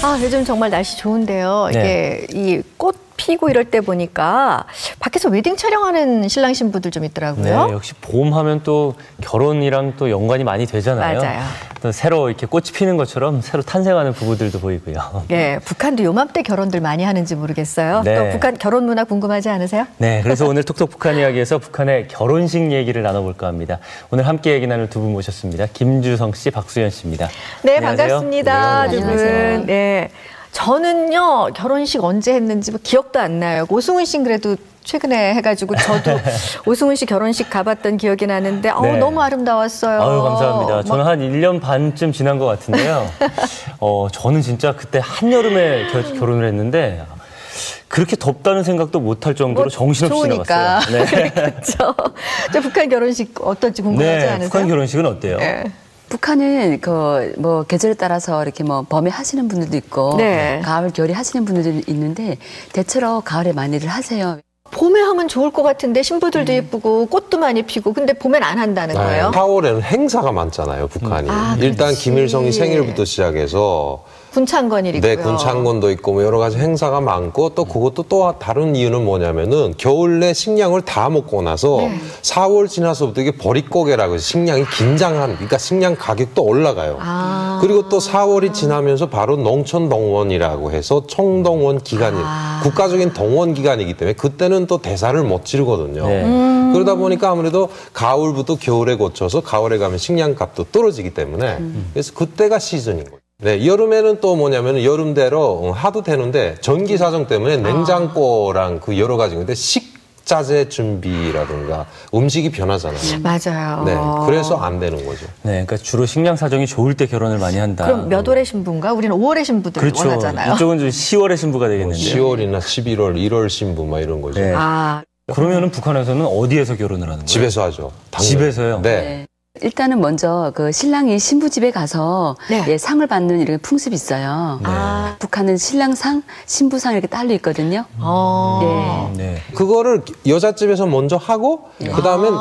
아, 요즘 정말 날씨 좋은데요. 네. 이게 이 꽃 피고 이럴 때 보니까 밖에서 웨딩 촬영하는 신랑 신부들 좀 있더라고요. 네, 역시 봄 하면 또 결혼이랑 또 연관이 많이 되잖아요. 맞아요. 또 새로 이렇게 꽃이 피는 것처럼 새로 탄생하는 부부들도 보이고요. 예, 북한도 요맘때 결혼들 많이 하는지 모르겠어요. 네. 또 북한 결혼 문화 궁금하지 않으세요? 네, 그래서 오늘 톡톡 북한 이야기에서 북한의 결혼식 얘기를 나눠볼까 합니다. 오늘 함께 얘기 나눌 두 분 모셨습니다. 김주성 씨, 박수연 씨입니다. 네, 안녕하세요. 반갑습니다. 네, 두 분. 안녕하세요. 네. 저는요, 결혼식 언제 했는지 뭐 기억도 안 나요. 오승훈 씨는 그래도 최근에 해가지고 저도 오승훈 씨 결혼식 가봤던 기억이 나는데 네. 너무 아름다웠어요. 아유, 감사합니다. 저는 한 1년 반쯤 지난 것 같은데요. 저는 진짜 그때 한여름에 결혼을 했는데 그렇게 덥다는 생각도 못할 정도로 정신없이 좋으니까. 지나갔어요. 네. 그렇죠. 저 북한 결혼식 어떨지 궁금하지 네, 않으세요? 북한 결혼식은 어때요? 네. 북한은 계절에 따라서 이렇게 봄에 하시는 분들도 있고 네. 가을, 겨울에 하시는 분들도 있는데 대체로 가을에 많이들 하세요. 봄에 하면 좋을 것 같은데 신부들도 예쁘고 꽃도 많이 피고 근데 봄엔 안 한다는 거예요? 4월에는 행사가 많잖아요, 북한이. 일단 그렇지. 김일성이 생일부터 시작해서 군창건일이고요. 네, 군창건도 있고 뭐 여러 가지 행사가 많고 또 그것도 또 다른 이유는 뭐냐면은 겨울 내 식량을 다 먹고 나서 4월 지나서부터 이게 보릿고개라고 해서 식량이 긴장한, 그러니까 식량 가격도 올라가요. 그리고 또 4월이 지나면서 바로 농촌동원이라고 해서 총동원 기간이 국가적인 동원 기간이기 때문에 그때는 또 대사를 못 치르거든요. 네. 그러다 보니까 아무래도 가을부터 겨울에 거쳐서 가을에 가면 식량값도 떨어지기 때문에 그래서 그때가 시즌인 거죠. 네, 여름에는 또 뭐냐면 여름대로 하도 되는데 전기 사정 때문에 냉장고랑 그 여러 가지 근데 식자재 준비라든가 음식이 변하잖아요. 맞아요. 네, 그래서 안 되는 거죠. 네, 그러니까 주로 식량 사정이 좋을 때 결혼을 많이 한다. 그럼 몇 월의 신부인가? 우리는 5월의 신부들 그렇죠. 원하잖아요. 이쪽은 좀 10월의 신부가 되겠는데요. 10월이나 11월, 1월 신부 막 이런 거죠. 네. 그러면은 음. 북한에서는 어디에서 결혼을 하는 거예요? 집에서 하죠. 당연히. 집에서요? 네. 네. 일단은 먼저 그 신랑이 신부 집에 가서 네. 상을 받는 이런 풍습이 있어요. 북한은 신랑상, 신부상 이렇게 딸려 있거든요. 네. 그거를 여자 집에서 먼저 하고 그다음엔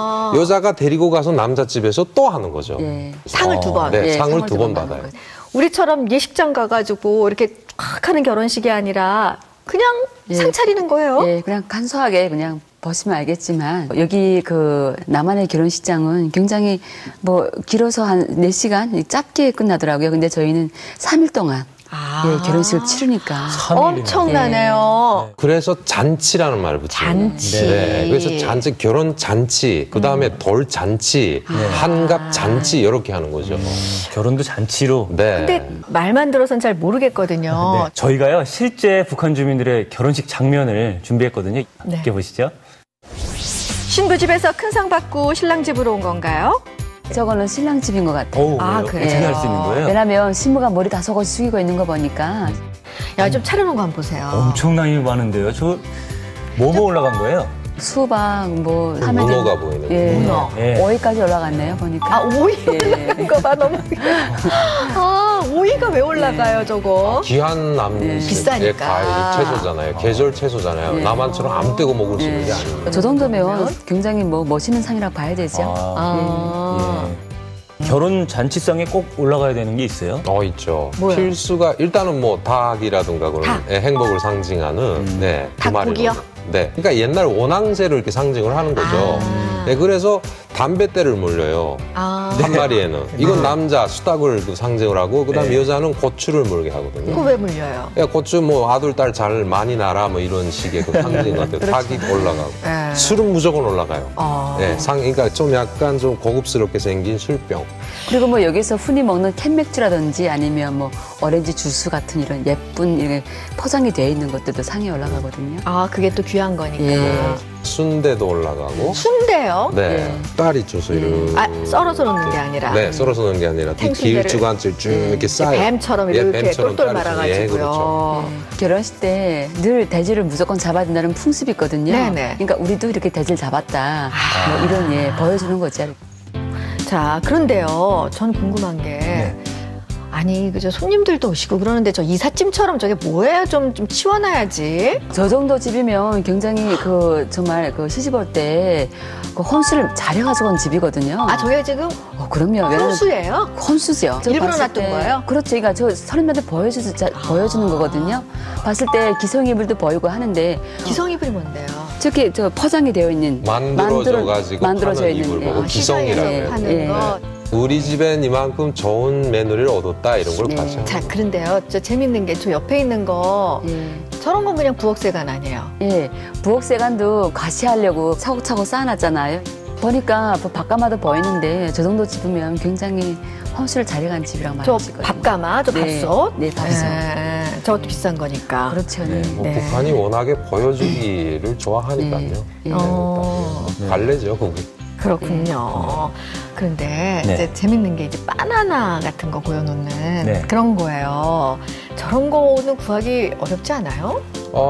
여자가 데리고 가서 남자 집에서 또 하는 거죠. 예. 상을 두 번. 네, 예, 상을 두 번 받는 받아요. 거죠. 우리처럼 예식장 가가지고 이렇게 꽉 하는 결혼식이 아니라 그냥 상 차리는 거예요? 예, 그냥 간소하게 그냥 보시면 알겠지만 여기 그 남한의 결혼식장은 굉장히 길어서 한 4시간 짧게 끝나더라고요. 근데 저희는 3일 동안 결혼식을 치르니까. 엄청나네요. 그래서 잔치라는 말을 붙여요. 잔치. 네, 그래서 잔치, 결혼 잔치, 그다음에 돌 잔치, 한갑 잔치 이렇게 하는 거죠. 결혼도 잔치로. 네. 근데 말만 들어선 잘 모르겠거든요. 네, 저희가요 실제 북한 주민들의 결혼식 장면을 준비했거든요. 네. 함께 보시죠. 신부 집에서 큰 상 받고 신랑 집으로 온 건가요? 저거는 신랑 집인 것 같아요. 오, 아, 그래요? 그래요? 어떻게 할 수 있는 거예요? 왜냐면 신부가 머리 다섯을 숙이고 있는 거 보니까 야, 좀 차려놓은 거 한번 보세요. 엄청나게 많은데요. 저 뭐뭐 올라간 거예요? 수박 문어가 보이는 예. 문어. 예. 5위까지 올라갔네요 보니까. 오이 예. 올라간 거 봐, 너무. 오이가 왜 올라가요, 저거? 귀한 비싸니까. 과일 채소잖아요. 계절 채소잖아요. 남한처럼 아무 때고 먹을 수 있는 게 아니에요. 저 정도면 굉장히 멋있는 상이라고 봐야 되죠. 결혼 잔치상에 꼭 올라가야 되는 게 있어요? 있죠. 뭐요? 필수가 일단은 닭이라든가 그런 닭. 행복을 상징하는 두 마리. 닭고기요? 네. 그러니까 옛날 원앙제를 이렇게 상징을 하는 거죠. 네, 그래서 담뱃대를 물려요. 한 마리에는. 이건 남자 수탉을 상징을 하고 그다음에 여자는 고추를 물게 하거든요. 그거 왜 물려요? 야, 고추 아들 딸 잘 많이 낳아 이런 식의 그 상징 같아요. 닭이 올라가고. 네. 술은 무조건 올라가요. 네, 그러니까 좀 약간 좀 고급스럽게 생긴 술병. 그리고 여기서 흔히 먹는 캔맥주라든지 아니면 오렌지 주스 같은 이런 예쁜 이렇게 포장이 되어 있는 것들도 상에 올라가거든요. 그게 또 귀한 거니까. 예. 순대도 올라가고. 순대요? 네. 딸 있죠, 이렇게. 썰어서 넣는 게 아니라. 네, 썰어서 넣는 게 아니라 탱순대를 길쭉한줄 쭉 이렇게 쌓여. 뱀처럼 이렇게 뱀처럼 똘똘 자르죠. 말아가지고요. 예, 그렇죠. 결혼식 때 늘 대지를 무조건 잡아야 된다는 풍습이 있거든요. 네네. 그러니까 우리도 이렇게 대지를 잡았다. 이런 보여주는 거죠. 자, 그런데요. 전 궁금한 게 아니 그저 손님들도 오시고 그러는데 저 이삿짐처럼 저게 뭐예요? 좀 치워놔야지. 저 정도 집이면 굉장히 정말 시집 올 때 혼수를 잘해가지고 온 집이거든요. 아 저게 지금 그럼요. 혼수예요? 혼수죠. 일부러 놔둔 거예요? 그렇죠. 그러니까 저 선임한테 보여주는 거거든요. 봤을 때 기성이불도 보이고 하는데 기성이불이 뭔데요? 저렇게 포장이 되어 있는 만들어져 만들어져 있는 이불 보고 시장에서 기성이라고 파는 해요. 거. 우리 집엔 이만큼 좋은 며느리를 얻었다 이런 걸 봤죠. 자 그런데요, 저 재밌는 게 저 옆에 있는 거 저런 건 그냥 부엌세간 아니에요? 예, 부엌세간도 과시하려고 차곡차곡 쌓아놨잖아요. 보니까 바깥마다 보이는데 저 정도 집이면 굉장히 혼수를 잘해간 집이라고 저 말하시거든요. 밥가마, 저 밥솥. 네, 밥솥. 저것도 비싼 거니까. 그렇죠. 네. 뭐 네. 북한이 워낙에 보여주기를 좋아하니까요. 네. 달래죠, 그게. 그렇군요. 그런데 네. 이제 재밌는 게 이제 바나나 같은 거 보여놓는 네. 그런 거예요. 저런 거는 구하기 어렵지 않아요?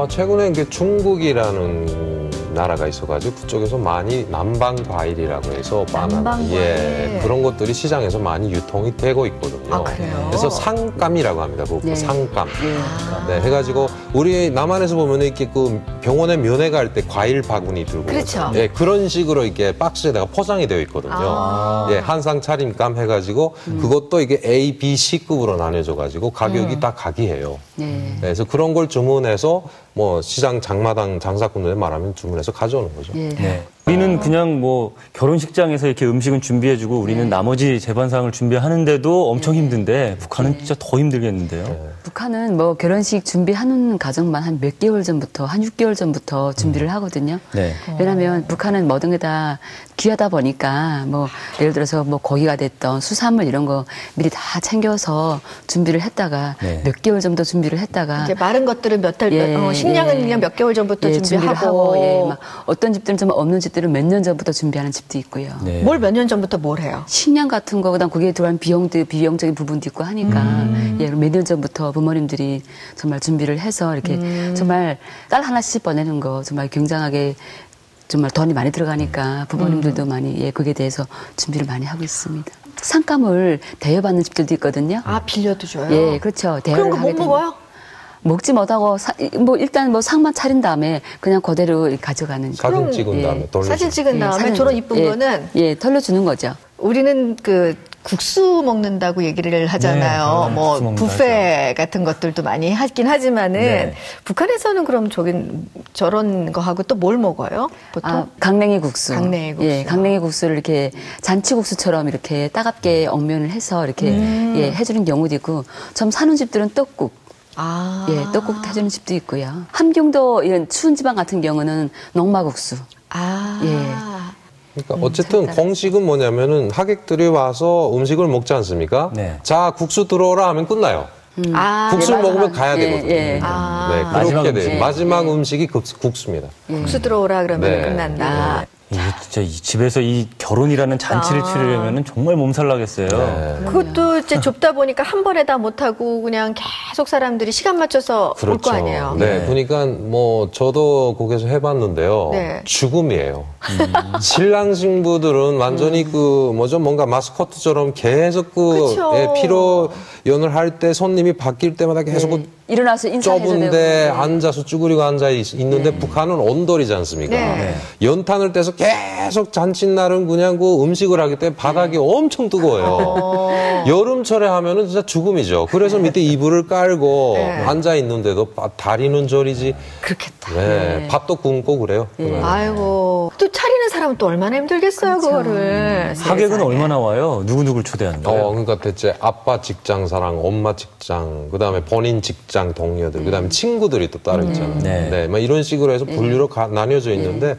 최근에 이게 중국이라는 나라가 있어가지고 그쪽에서 많이 남방 과일이라고 해서 바나나, 남방 과일. 그런 것들이 시장에서 많이 유통이 되고 있거든요. 아, 그래요? 그래서 상감이라고 합니다. 그 네. 상감. 아. 네, 해가지고 우리 남한에서 보면 이렇게 그 병원에 면회 갈 때 과일 바구니 들고 그렇죠. 오잖아요. 예, 그런 식으로 이렇게 박스에다가 포장이 되어 있거든요. 아. 예, 한상 차림감 해가지고 그것도 이게 A, B, C급으로 나뉘어져가지고 가격이 다 각이해요. 네. 그래서 그런 걸 주문해서 뭐 시장 장마당 장사꾼들 말하면 주문해서 가져오는 거죠. 예. 네. 우리는 그냥 뭐 결혼식장에서 이렇게 음식은 준비해주고 우리는 나머지 제반상을 준비하는데도 엄청 힘든데 북한은 진짜 더 힘들겠는데요. 북한은 뭐 결혼식 준비하는 과정만 한 몇 개월 전부터, 한 6개월 전부터 준비를 하거든요. 네. 왜냐하면 북한은 모든 게 다 귀하다 보니까 뭐 예를 들어서 뭐 고기가 됐던 수산물 이런 거 미리 다 챙겨서 준비를 했다가 네. 몇 개월 정도 준비를 했다가 이제 마른 것들은 몇 달, 식량은 그냥 몇 개월 전부터 준비를 준비하고. 하고 막 어떤 집들은 좀 없는 집들은 몇 년 전부터 준비하는 집도 있고요. 네. 뭘 몇 년 전부터 뭘 해요? 식량 같은 거, 그다음 거기에 들어간 비용적인 부분도 있고 하니까 몇 년 전부터 부모님들이 정말 준비를 해서 이렇게 정말 딸 하나씩 보내는 거 정말 굉장하게 정말 돈이 많이 들어가니까 부모님들도 많이 그거에 대해서 준비를 많이 하고 있습니다. 상감을 대여받는 집들도 있거든요. 아, 빌려도 줘요? 예, 그렇죠. 그런 거 못 먹어요? 먹지 못하고 일단 뭐 상만 차린 다음에 그냥 그대로 가져가는 거. 사진 찍은 다음에 돌려주고. 사진 찍은 다음에 사진, 저런 이쁜 거는 돌려주는 거죠. 우리는 국수 먹는다고 얘기를 하잖아요. 네, 뭐 국수 먹는다 뷔페 같은 것들도 많이 하긴 하지만은 네. 북한에서는 그럼 저런 거 하고 또 뭘 먹어요? 보통? 강냉이 국수. 강냉이 국수. 예, 강냉이 국수를 이렇게 잔치국수처럼 이렇게 따갑게 엉면을 해서 이렇게 해주는 경우도 있고, 좀 사는 집들은 떡국. 아. 예, 떡국 해주는 집도 있고요. 함경도 이런 추운 지방 같은 경우는 녹마국수. 아. 그러니까 어쨌든 공식은 뭐냐면은 하객들이 와서 음식을 먹지 않습니까? 네. 자, 국수 들어오라 하면 끝나요. 국수를 네, 먹으면 마지막, 가야 예, 되거든요. 예. 아. 네, 마지막 그렇게 돼요. 음식. 마지막 음식이 국수입니다. 국수 들어오라 그러면 네. 끝난다. 이게 진짜 이 집에서 이 결혼이라는 잔치를 치르려면 정말 몸살 나겠어요. 네. 그것도 이제 좁다 보니까 한 번에 다 못하고 그냥 계속 사람들이 시간 맞춰서 올 거 아니에요. 네, 그러니까 뭐 저도 거기서 해봤는데요. 네. 죽음이에요. 신랑 신부들은 완전히 뭔가 마스코트처럼 계속 그쵸. 피로 연을 할 때 손님이 바뀔 때마다 계속 일어나서 인사해줘야 좁은데 되고. 앉아서 쭈그리고 앉아 있는데 북한은 온돌이지 않습니까? 네. 연탄을 떼서 계속 잔칫날은 그냥 음식을 하기 때문에 바닥이 엄청 뜨거워요. 여름철에 하면은 진짜 죽음이죠. 그래서 밑에 이불을 깔고 앉아 있는데도 다리는 저리지. 그렇겠다. 네, 밥도 굶고 그래요. 아이고. 또 차리는 사람은 또 얼마나 힘들겠어요, 그거를. 하객은 세상에. 얼마나 와요? 누구누구를 초대하는 거예요? 그러니까 대체 아빠 직장 사랑, 엄마 직장, 그 다음에 본인 직장 동료들, 그 다음에 친구들이 또 따로 있잖아요. 네. 네, 막 이런 식으로 해서 분류로 나뉘어져 있는데,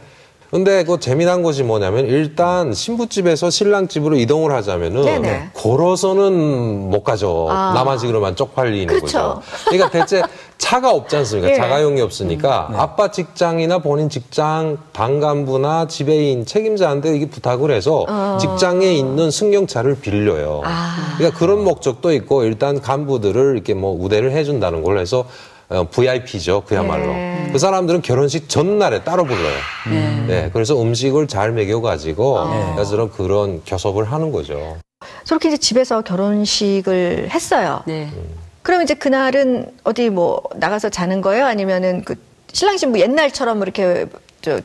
근데 그 재미난 것이 뭐냐면 일단 신부집에서 신랑집으로 이동을 하자면은 네네. 걸어서는 못 가죠. 남한식으로만 쪽팔리는 그렇죠. 거죠. 그러니까 대체 차가 없지 않습니까? 예. 자가용이 없으니까 아빠 직장이나 본인 직장 당간부나 지배인 책임자한테 이게 부탁을 해서 직장에 있는 승용차를 빌려요. 그러니까 그런 목적도 있고 일단 간부들을 이렇게 뭐 우대를 해준다는 걸로 해서 VIP죠, 그야말로. 네. 그 사람들은 결혼식 전날에 따로 불러요. 네, 그래서 음식을 잘 먹여가지고 여자들은 그런 교섭을 하는 거죠. 저렇게 이제 집에서 결혼식을 했어요. 네. 그럼 이제 그날은 어디 뭐 나가서 자는 거예요? 아니면은 그 신랑 신부 옛날처럼 이렇게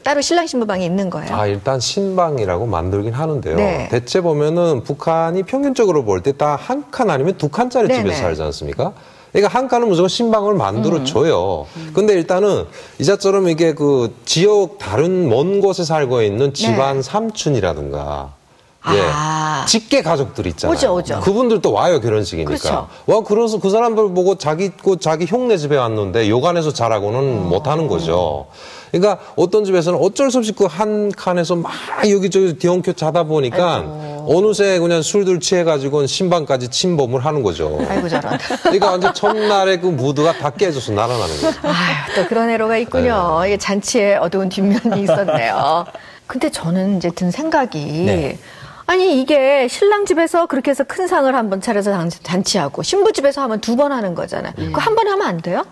따로 신랑 신부 방이 있는 거예요? 일단 신방이라고 만들긴 하는데요. 네. 대체 보면은 북한이 평균적으로 볼 때 다 한 칸 아니면 두 칸짜리 네네. 집에서 살지 않습니까? 그러니까 한 칸은 무조건 신방을 만들어 줘요. 근데 일단은 이자처럼 이게 그 지역 다른 먼 곳에 살고 있는 집안 네. 삼촌이라든가 직계 가족들 있잖아요. 오죠. 그분들도 와요, 결혼식이니까. 그렇죠. 그래서 그 사람들 보고 자기 흉내 집에 왔는데 요간에서 자라고는 못 하는 거죠. 그러니까 어떤 집에서는 어쩔 수 없이 그 한 칸에서 막 여기저기 뒤엉켜 자다 보니까 어느새 그냥 술들 취해가지고 신방까지 침범을 하는 거죠. 아이고 저런. 그러니까 완전 첫날의 그 무드가 다 깨져서 날아나는 거죠. 아유, 또 그런 애로가 있군요. 이게 잔치에 어두운 뒷면이 있었네요. 근데 저는 이제 든 생각이 아니 이게 신랑 집에서 그렇게 해서 큰 상을 한번 차려서 잔치하고 신부 집에서 하면 2번 하는 거잖아요. 그거 한 번에 하면 안 돼요?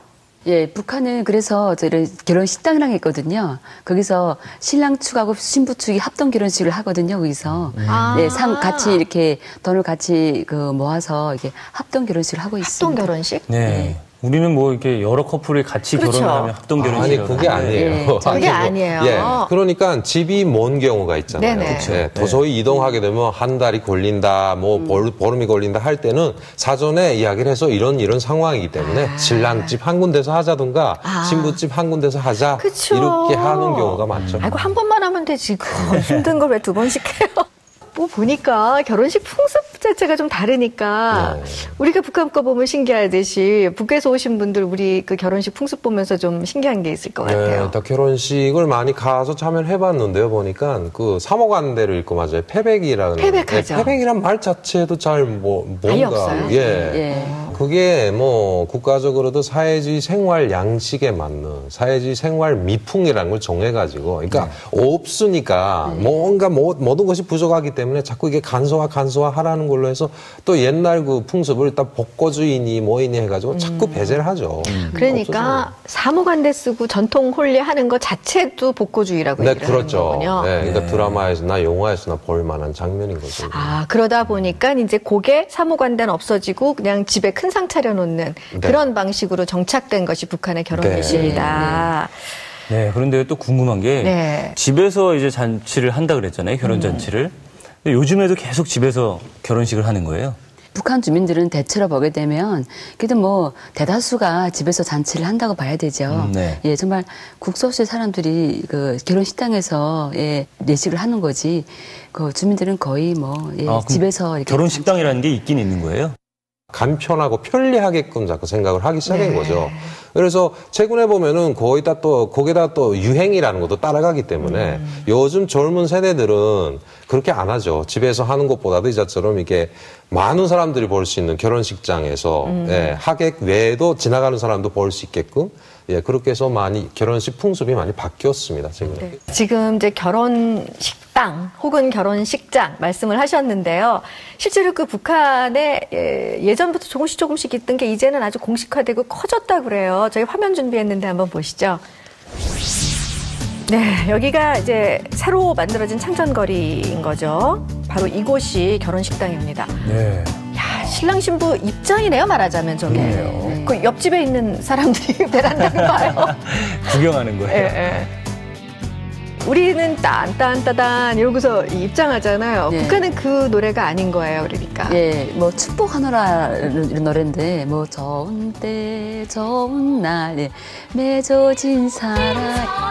예, 북한은 그래서 저희 결혼 식당이랑 있거든요. 거기서 신랑 측하고 신부 측이 합동 결혼식을 하거든요. 거기서 네, 상 같이 이렇게 돈을 같이 모아서 이렇게 합동 결혼식을 하고 있습니다. 합동 결혼식? 네. 우리는 뭐 이렇게 여러 커플이 같이 그렇죠. 결혼을 하면 합동 결혼식. 아니 그게 아니에요. 그게 아니에요. 그러니까 집이 먼 경우가 있잖아요. 네네. 도저히 이동하게 되면 한 달이 걸린다, 뭐 보름이 걸린다 할 때는 사전에 이야기를 해서 이런 상황이기 때문에 신랑 집 한 군데서 하자든가 신부 집 한 군데서 하자 그쵸. 이렇게 하는 경우가 많죠. 아이고 한 번만 하면 되지. 힘든 걸 왜 2번씩 해요? 뭐 보니까 결혼식 풍습 자체가 좀 다르니까 우리가 북한 거 보면 신기하듯이 북에서 오신 분들 우리 그 결혼식 풍습 보면서 좀 신기한 게 있을 것 같아요. 네, 결혼식을 많이 가서 참여를 해봤는데요. 보니까 그 사모관대를 읽고 맞아요. 패백이라는. 패백하죠. 패백이란 말 자체도 잘 아예 뭔가 없어요? 그게 뭐 국가적으로도 사회주의 생활 양식에 맞는 사회주의 생활 미풍이라는 걸 정해가지고, 그러니까 없으니까 뭔가 모든 것이 부족하기 때문에 자꾸 이게 간소화 하라는 걸로 해서 또 옛날 그 풍습을 일단 복고주의니 뭐이니 해가지고 자꾸 배제를 하죠. 그러니까 사모관대 쓰고 전통 홀리 하는 것 자체도 복고주의라고 얘기를 하는 거군요. 네, 그러니까 드라마에서나 영화에서나 볼 만한 장면인 거죠. 그러다 보니까 이제 고개 사모관대는 없어지고 그냥 집에 큰 상 차려놓는 그런 방식으로 정착된 것이 북한의 결혼식입니다. 네, 그런데 또 궁금한 게 집에서 이제 잔치를 한다 그랬잖아요. 결혼 잔치를. 근데 요즘에도 계속 집에서 결혼식을 하는 거예요. 북한 주민들은 대체로 보게 되면 그래도 뭐 대다수가 집에서 잔치를 한다고 봐야 되죠. 예, 정말 국소수의 사람들이 그 결혼식당에서 내식을 하는 거지. 그 주민들은 거의 뭐 집에서 이렇게 결혼식당이라는 게 있긴 있는 거예요? 간편하고 편리하게끔 자꾸 생각을 하기 시작한 거죠. 그래서 최근에 보면은 거기다 또 유행이라는 것도 따라가기 때문에 요즘 젊은 세대들은 그렇게 안 하죠. 집에서 하는 것보다도 이자처럼 이게 많은 사람들이 볼 수 있는 결혼식장에서 하객 외에도 지나가는 사람도 볼 수 있게끔 그렇게 해서 많이 결혼식 풍습이 많이 바뀌었습니다. 지금 이제 결혼식당 혹은 결혼식장 말씀을 하셨는데요. 실제로 그 북한에 예전부터 조금씩 있던 게 이제는 아주 공식화되고 커졌다 그래요. 저희 화면 준비했는데 한번 보시죠. 네, 여기가 이제 새로 만들어진 창전거리인 거죠. 바로 이곳이 결혼식당입니다. 네. 야, 신랑 신부 입장이네요, 말하자면 저게. 그 옆집에 있는 사람들이 베란다를 봐요. 구경하는 거예요. 우리는 딴딴따단 이러고서 입장하잖아요. 북한은 그 노래가 아닌 거예요, 그러니까. 뭐 축복하노라 이런 노래인데 뭐 좋은 때 좋은 날 맺어진 사랑.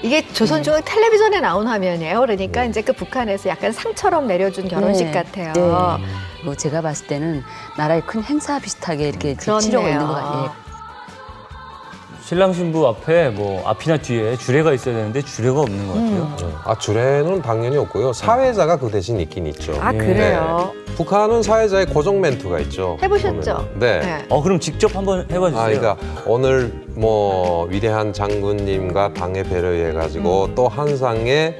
이게 조선중앙 텔레비전에 나온 화면이에요. 그러니까 이제 그 북한에서 약간 상처럼 내려준 결혼식 같아요. 뭐 제가 봤을 때는 나라의 큰 행사 비슷하게 이렇게 치러고 있는 것 같아요. 신랑 신부 앞에 뭐 앞이나 뒤에 주례가 있어야 되는데 주례가 없는 것 같아요. 주례는 당연히 없고요. 사회자가 그 대신 있긴 있죠. 그래요? 북한은 사회자의 고정 멘트가 있죠. 해보셨죠? 네. 그럼 직접 한번 해봐 주세요. 그러니까 오늘 뭐 위대한 장군님과 당에 배려해가지고 또 한 상의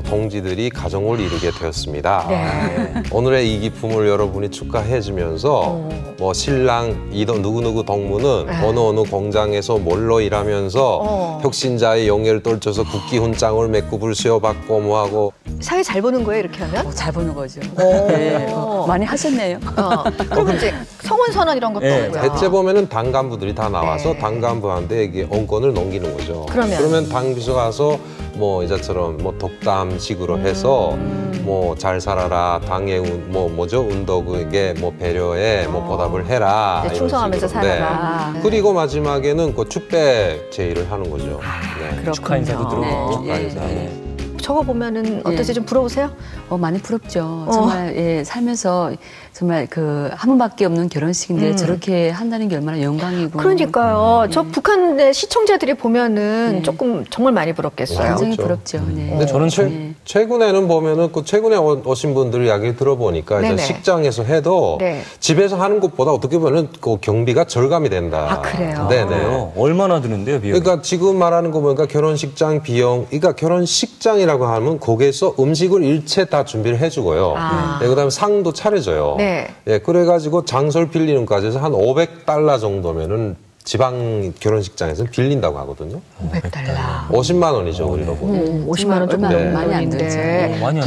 동지들이 가정을 이루게 되었습니다. 네. 오늘의 이 기쁨을 여러분이 축하해주면서 뭐 신랑 누구누구 동무는 어느 공장에서 몰로 일하면서 혁신자의 영예를 떨쳐서 국기 훈장을 맺고 불수여받고 뭐하고. 사회 잘 보는 거예요, 이렇게 하면? 잘 보는 거죠. 네, 많이 하셨네요. 그럼 이제 성원 선언 이런 것도 없고요. 대체 보면은 당 간부들이 다 나와서 당 간부한테 이게 언권을 넘기는 거죠. 그러면 당 비서 가서 뭐 이자처럼 뭐 덕담식으로 해서 뭐 잘 살아라, 당의 운덕에게 뭐 배려해, 뭐 보답을 해라. 충성하면서 살아라. 그리고 마지막에는 그 축배 제의를 하는 거죠. 축하 인사도 들어오고. 축하 인사. 저거 보면은 어떠세요? 좀 부러우세요? 많이 부럽죠. 정말 살면서 정말 그 한 번밖에 없는 결혼식인데 저렇게 한다는 게 얼마나 영광이고. 그러니까요. 저 북한 시청자들이 보면은 조금 정말 많이 부럽겠어요. 굉장히 부럽죠. 근데 저는 최근에는 보면은 그 최근에 오신 분들 이야기 들어보니까 이제 식장에서 해도 집에서 하는 것보다 어떻게 보면 그 경비가 절감이 된다. 아, 그래요? 네네. 얼마나 드는데요, 비용? 그러니까 지금 말하는 거 보니까 결혼식장 비용, 그러니까 결혼식장이라고 하면 거기에서 음식을 일체 다 준비를 해주고요. 그다음에 상도 차려줘요. 그래가지고 장소를 빌리는 까지 해서 한 $500 정도면은 지방 결혼식장에서는 빌린다고 하거든요. $500. 50만 원이죠, 우리로 보면. 50만 원 정도 많이 안 되죠.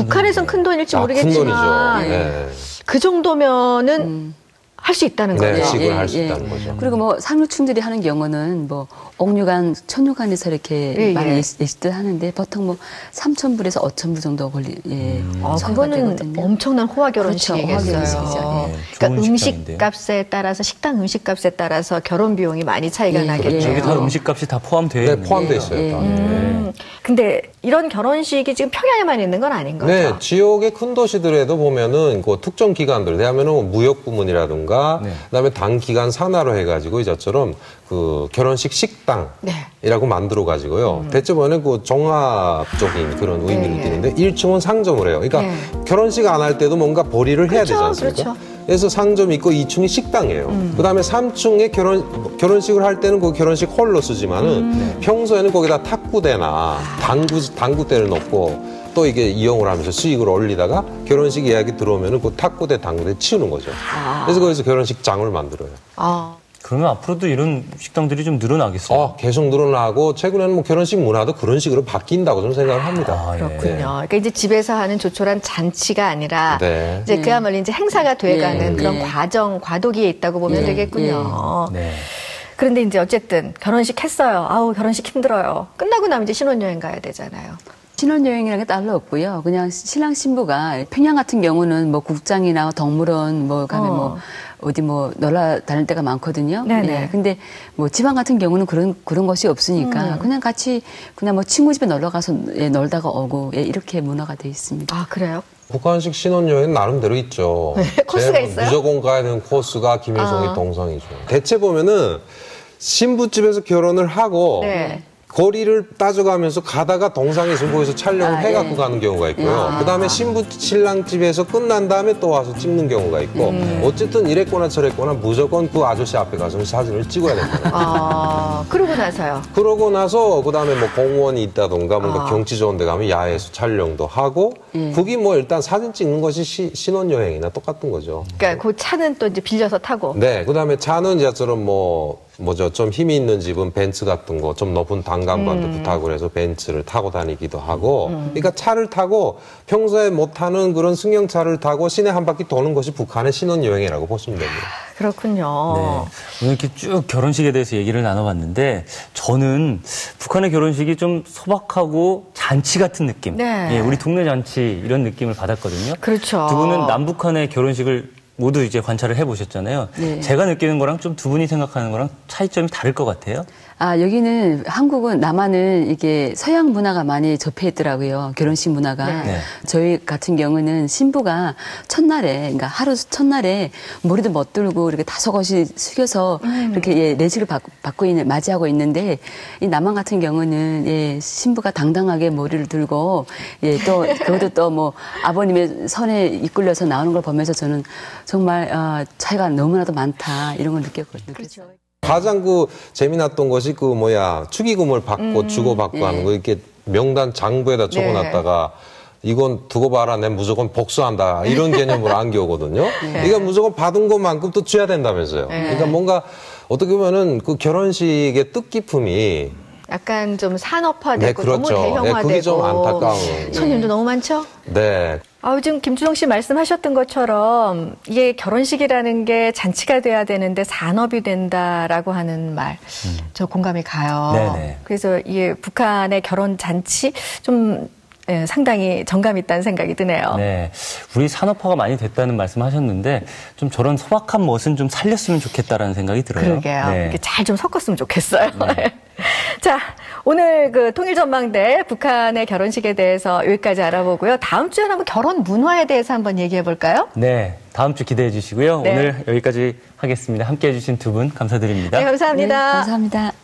북한에선 큰 돈일지 모르겠지만 큰 돈이죠. 그 정도면은 할 수 있다는 거죠. 식을 할 수 있다는 거죠. 그리고 뭐 상류층들이 하는 경우는 뭐 옥류관, 천류관에서 이렇게 많이 예식들 하는데 보통 뭐 3,000불에서 5,000불 정도 그거는 엄청난 호화 결혼식이겠어요. 그렇죠. 그러니까 음식값에 따라서 식당 음식값에 따라서 결혼 비용이 많이 차이가 나겠죠. 여기 다 음식값이 다 포함돼 포함돼 있어요. 근데 이런 결혼식이 지금 평양에만 있는 건 아닌 거죠? 네, 지역의 큰 도시들에도 보면은 그 특정 기관들, 대하면은 무역 부문이라든가, 그다음에 당 기관 산하로 해가지고 이제처럼 그 결혼식 식당이라고 만들어 가지고요. 대체 보면 그 종합적인 그런 의미를 띠는데 1층은 상점을 해요. 그러니까 결혼식 안 할 때도 뭔가 보리를 해야 되지 않습니까? 그래서 상점이 있고 2층이 식당이에요. 그다음에 3층에 결혼식을 할 때는 그 결혼식 홀로 쓰지만은 평소에는 거기다 탁구대나 당구대를 넣고 또 이게 이용을 하면서 수익을 올리다가 결혼식 예약이 들어오면은 그 탁구대, 당구대 치우는 거죠. 그래서 거기서 결혼식장을 만들어요. 그러면 앞으로도 이런 식당들이 좀 늘어나겠어요? 계속 늘어나고 최근에는 뭐 결혼식 문화도 그런 식으로 바뀐다고 저는 생각을 합니다. 그렇군요. 그러니까 이제 집에서 하는 조촐한 잔치가 아니라 이제 그야말로 이제 행사가 돼가는 그런 과도기에 있다고 보면 되겠군요. 그런데 이제 어쨌든 결혼식 했어요. 결혼식 힘들어요. 끝나고 나면 이제 신혼여행 가야 되잖아요. 신혼여행이라는 게 따로 없고요. 그냥 신랑 신부가 평양 같은 경우는 뭐 국장이나 동물원 뭐 가면 뭐 어디 뭐 놀러 다닐 때가 많거든요. 근데 뭐 지방 같은 경우는 그런 것이 없으니까 그냥 같이 그냥 뭐 친구 집에 놀러 가서 놀다가 오고 이렇게 문화가 돼 있습니다. 그래요? 북한식 신혼여행 나름대로 있죠. 코스가 있어요? 무조건 가야 되는 코스가 김일성의 동상이죠. 대체 보면은 신부집에서 결혼을 하고 거리를 따져가면서 가다가 동상에 있으면 거기서 촬영을 해갖고 가는 경우가 있고요. 그다음에 신랑 집에서 끝난 다음에 또 와서 찍는 경우가 있고 어쨌든 이랬거나 저랬거나 무조건 그 아저씨 앞에 가서 사진을 찍어야 된다. 그러고 나서요? 그러고 나서 그다음에 뭐 공원이 있다던가 뭔가 경치 좋은 데 가면 야외에서 촬영도 하고 그게 뭐 일단 사진 찍는 것이 신혼여행이나 똑같은 거죠. 그러니까 그 차는 또 이제 빌려서 타고. 그다음에 차는 이제처럼 좀 힘이 있는 집은 벤츠 같은 거 좀 높은 당간부한테 부탁을 해서 벤츠를 타고 다니기도 하고 그러니까 차를 타고 평소에 못 타는 그런 승용차를 타고 시내 한 바퀴 도는 것이 북한의 신혼여행이라고 보시면 됩니다. 그렇군요. 오늘 이렇게 쭉 결혼식에 대해서 얘기를 나눠봤는데 저는 북한의 결혼식이 좀 소박하고 잔치 같은 느낌. 우리 동네 잔치 이런 느낌을 받았거든요. 그렇죠. 두 분은 남북한의 결혼식을 모두 이제 관찰을 해보셨잖아요. 제가 느끼는 거랑 좀 두 분이 생각하는 거랑 차이점이 다를 것 같아요. 여기는 한국은 남한은 이게 서양 문화가 많이 접해 있더라고요. 결혼식 문화가. 네. 저희 같은 경우는 신부가 첫날에, 그러니까 하루 첫날에 머리도 멋들고 이렇게 다소곳이 숙여서 이렇게 내식을 맞이하고 있는데 이 남한 같은 경우는 신부가 당당하게 머리를 들고 또 그것도 또 뭐 아버님의 선에 이끌려서 나오는 걸 보면서 저는 정말 차이가 너무나도 많다 이런 걸 느꼈거든요. 그렇죠. 가장 재미났던 것이 축의금을 받고 주고받고 하는 거 이렇게 명단 장부에다 적어놨다가 이건 두고 봐라, 내 무조건 복수한다 이런 개념으로 안겨오거든요. 그러니까 무조건 받은 것만큼 또 줘야 된다면서요. 그러니까 뭔가 어떻게 보면은 그 결혼식의 뜻깊음이 약간 좀 산업화되고 그렇죠. 너무 대형화되고 그게 좀 안타까운. 손님도 너무 많죠? 네. 지금 김주성 씨 말씀하셨던 것처럼 이게 결혼식이라는 게 잔치가 돼야 되는데 산업이 된다라고 하는 말, 저 공감이 가요. 네네. 그래서 이 북한의 결혼 잔치 좀 상당히 정감 있다는 생각이 드네요. 네, 우리 산업화가 많이 됐다는 말씀하셨는데 좀 저런 소박한 멋은 좀 살렸으면 좋겠다라는 생각이 들어요. 그러게요. 네. 이렇게 잘 좀 섞었으면 좋겠어요. 네. 자, 오늘 통일전망대 북한의 결혼식에 대해서 여기까지 알아보고요. 다음 주에는 한번 결혼 문화에 대해서 한번 얘기해 볼까요? 네, 다음 주 기대해 주시고요. 네. 오늘 여기까지 하겠습니다. 함께해 주신 두 분 감사드립니다. 네, 감사합니다. 네, 감사합니다.